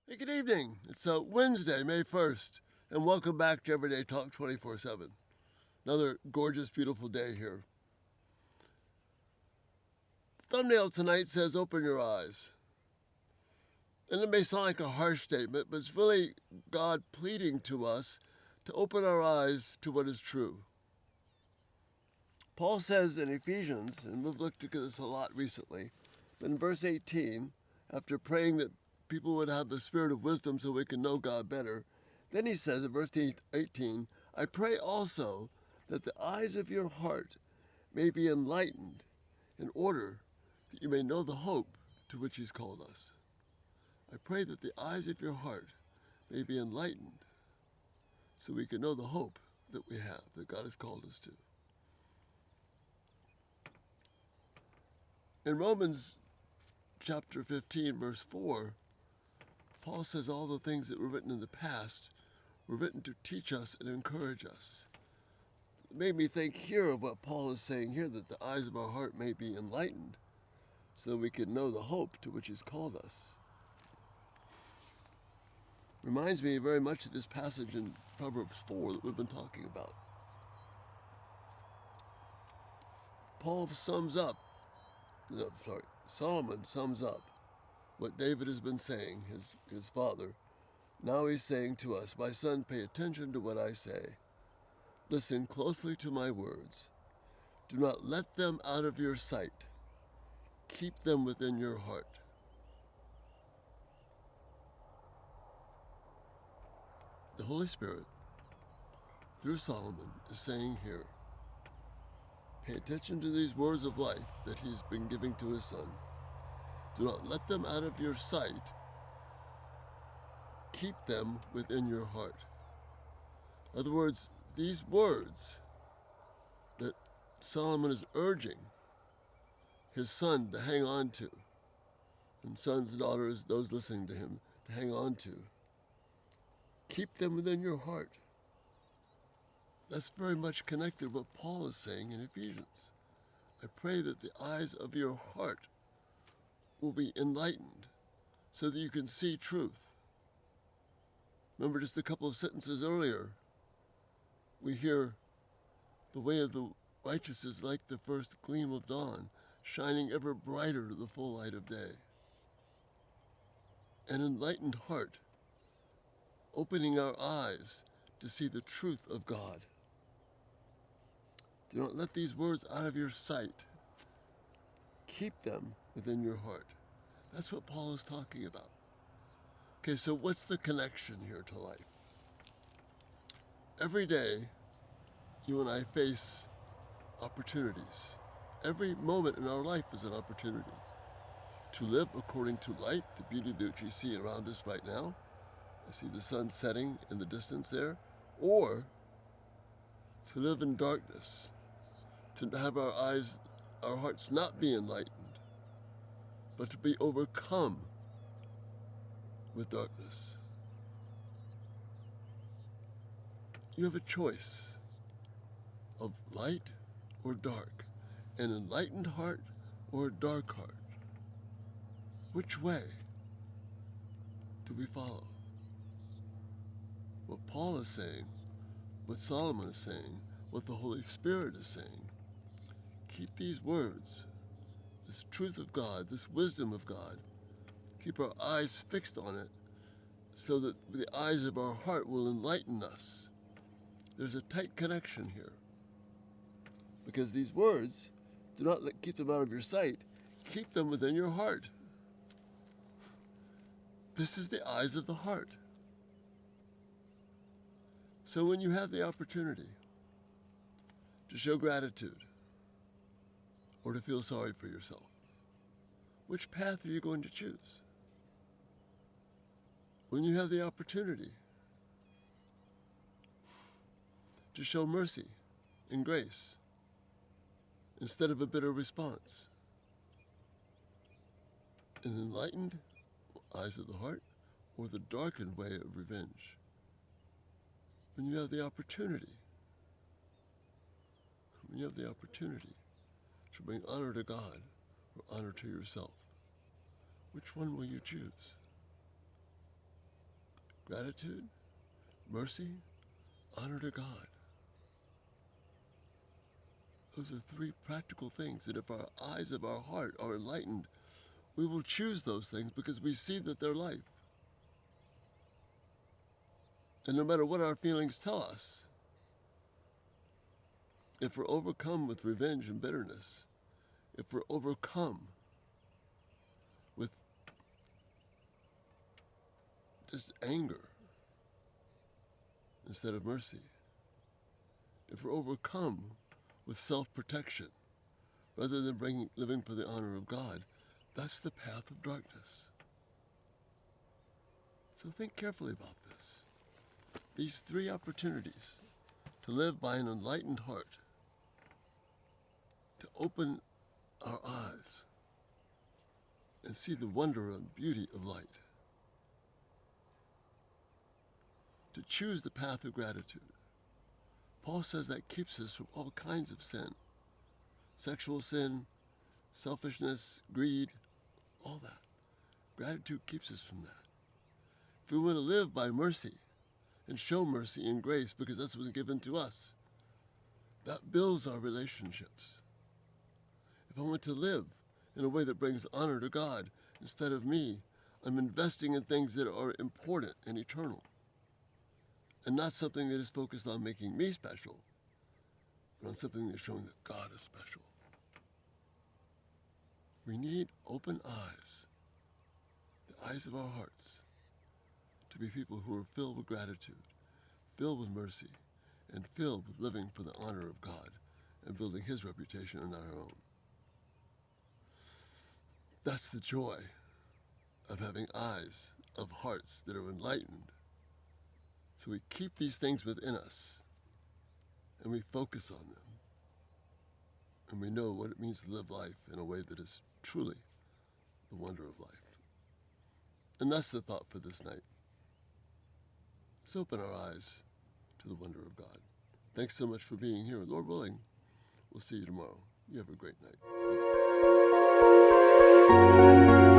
Hey, good evening. It's Wednesday, May 1st, and welcome back to Everyday Talk 24/7. Another gorgeous, beautiful day here. The thumbnail tonight says, Open your eyes. And it may sound like a harsh statement, but it's really God pleading to us to open our eyes to what is true. Paul says in Ephesians, and we've looked at this a lot recently, but in verse 18, after praying that people would have the spirit of wisdom so we can know God better, then he says in verse 18, I pray also that the eyes of your heart may be enlightened in order that you may know the hope to which he's called us. I pray that the eyes of your heart may be enlightened so we can know the hope that we have, that God has called us to. In Romans chapter 15, verse 4, Paul says all the things that were written in the past were written to teach us and encourage us. It made me think here of what Paul is saying here, that the eyes of our heart may be enlightened so that we can know the hope to which he's called us. Reminds me very much of this passage in Proverbs 4 that we've been talking about. Solomon sums up what David has been saying, his father. Now he's saying to us, my son, pay attention to what I say. Listen closely to my words. Do not let them out of your sight. Keep them within your heart. The Holy Spirit, through Solomon, is saying here, pay attention to these words of life that he's been giving to his son. Do not let them out of your sight. Keep them within your heart. In other words, these words that Solomon is urging his son to hang on to, and sons and daughters, those listening to him, to hang on to, keep them within your heart. That's very much connected to what Paul is saying in Ephesians. I pray that the eyes of your heart will be enlightened so that you can see truth. Remember just a couple of sentences earlier, we hear the way of the righteous is like the first gleam of dawn, shining ever brighter to the full light of day. An enlightened heart, opening our eyes to see the truth of God. Do not let these words out of your sight. Keep them within your heart. That's what Paul is talking about. Okay, so what's the connection here to life? Every day, you and I face opportunities. Every moment in our life is an opportunity to live according to light, the beauty that you see around us right now. I see the sun setting in the distance there. Or to live in darkness, to have our eyes, our hearts not be enlightened, but to be overcome with darkness. You have a choice of light or dark, an enlightened heart or a dark heart. Which way do we follow? What Paul is saying, what Solomon is saying, what the Holy Spirit is saying, keep these words, this truth of God, this wisdom of God, keep our eyes fixed on it so that the eyes of our heart will enlighten us. There's a tight connection here. Because these words, do not keep them out of your sight, keep them within your heart. This is the eyes of the heart. So when you have the opportunity to show gratitude or to feel sorry for yourself, which path are you going to choose? When you have the opportunity to show mercy and grace instead of a bitter response, an enlightened eyes of the heart or the darkened way of revenge. When you have the opportunity to bring honor to God or honor to yourself, which one will you choose? gratitude, mercy, honor to God. Those are three practical things that if our eyes of our heart are enlightened, we will choose those things because we see that they're life. And no matter what our feelings tell us, if we're overcome with revenge and bitterness, if we're overcome with just anger instead of mercy, if we're overcome with self-protection rather than living for the honor of God, that's the path of darkness. So think carefully about this. These three opportunities to live by an enlightened heart, to open our eyes and see the wonder and beauty of light, to choose the path of gratitude. Paul says that keeps us from all kinds of sin. Sexual sin, selfishness, greed, all that. Gratitude keeps us from that. If we want to live by mercy and show mercy and grace because that's what's given to us, that builds our relationships. If I want to live in a way that brings honor to God instead of me, I'm investing in things that are important and eternal, and not something that is focused on making me special, but on something that's showing that God is special. We need open eyes, the eyes of our hearts, to be people who are filled with gratitude, filled with mercy, and filled with living for the honor of God and building His reputation and not our own. That's the joy of having eyes of hearts that are enlightened. So we keep these things within us, and we focus on them, and we know what it means to live life in a way that is truly the wonder of life. And that's the thought for this night. Let's open our eyes to the wonder of God. Thanks so much for being here. Lord willing, we'll see you tomorrow. You have a great night. Bye-bye.